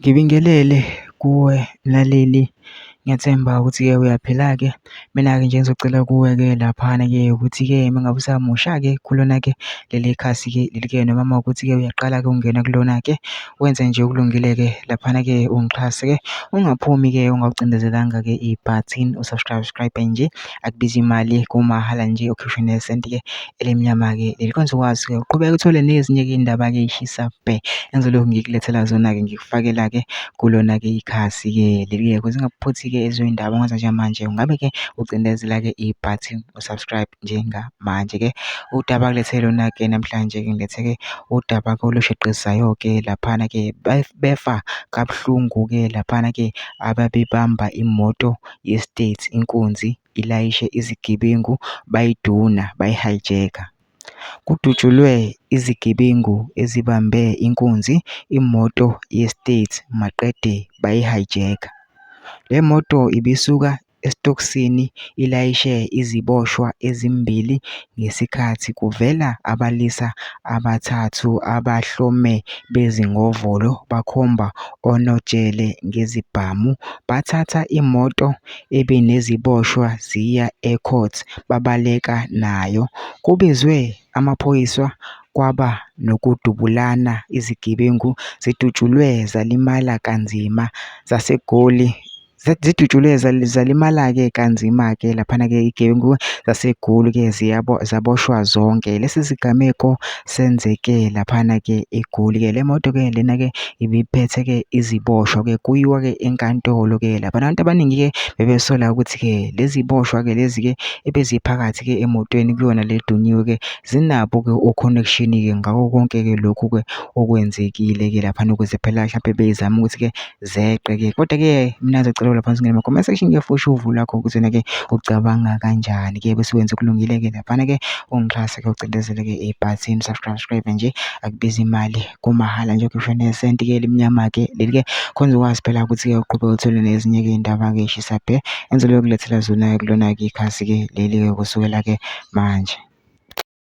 Ngibingelele kuwe mlaleli, ngiyathemba ukuthi-ke uyaphila-ke. Mina-ke nje ngizocela kuwe-ke laphana-ke ukuthi-ke uma ngabe usamusha-ke kulona-ke leli khasi-ke leli-ke noma mawukuthi-ke uyaqala-ke ukungena kulona-ke wenze nje okulungile-ke laphana-ke ungixhase-ke, ungaphumi-ke ungawucindezelanga-ke i-button usubscribe nje, akubizi imali kumahhala nje ukhishwe nesenti-ke elimnyama-ke leli kwenza ukwazi-ke uqhubeke uthole nezinye-ke iy'ndaba-ke ey'shisa bhe engizolokhu ngikuletela zona-ke ngikufakela-ke kulona-ke ikhasi-ke leli-ke ukuze ungaphuthi-ke eziy'ndaba ongaza njengamanje ungabe-ke ucindezela-ke i-button usubscribe njengamanje-ke. Udaba kulethele lona-ke namhlanje-ke ngiletheke udaba-ke olushaqisa-ke laphana-ke befa kabuhlungu-ke laphana-ke ababebamba imoto ye-state inkunzi ilayishe izigebengu bayiduna bayi-hijack-a. Kudutshulwe izigebengu ezibambe inkunzi imoto ye-state maqede bayi-hijack-a. Le moto ibisuka esitokisini ilayishe iziboshwa ezimbili ngesikhathi kuvela abalisa abathathu abahlome bezingovolo bakhomba onojele ngezibhamu bathatha imoto ebineziboshwa ziya e-court babaleka nayo. Kubizwe amaphoyisa kwaba nokudubulana, izigebengu zidutshulwe zalimala kanzima zaseGoli. Zidutshulwe zalimala-ke kanzima-ke laphana-ke igebengu zaseGoli-ke zaboshwa zonke. Lesi sigameko senzeke laphana-ke eGoli-ke. Le moto-ke lena-ke ibiphethe-ke iziboshwa-ke kuyiwa-ke enkantolo-ke lapha. Abantu abaningi-ke bebesola ukuthi-ke lezi boshwa-ke lezi-ke ebeziphakathi-ke emotweni kuyona le dunyiwe-ke zinabo-ke o-connection-ke ngako konke-ke lokhu-ke okwenzekile-ke laphana ukuze phela mhlampe bezame ukuthi-ke zeqe-ke. Kodwa-ke mina ngizocela lapha singene ema-comment section-ke fusha uvu lakho ukuthi-ke ucabanga kanjani-ke bese wenza okulungile-ke laphana-ke ungixhase-ke ucindezele-ke i-button subscribe nje, akubizi imali kumahhala nje ukhishwe nesenti-ke elimnyama-ke leli-ke khona ukwazi phela ukuthi-ke uqhubeke uthole nezinye-ke iy'ndaba-ke ey'shisa bhe engizoloku kulethela zona kulona-ke ikhasi-ke leli-ke kusukela-ke manje.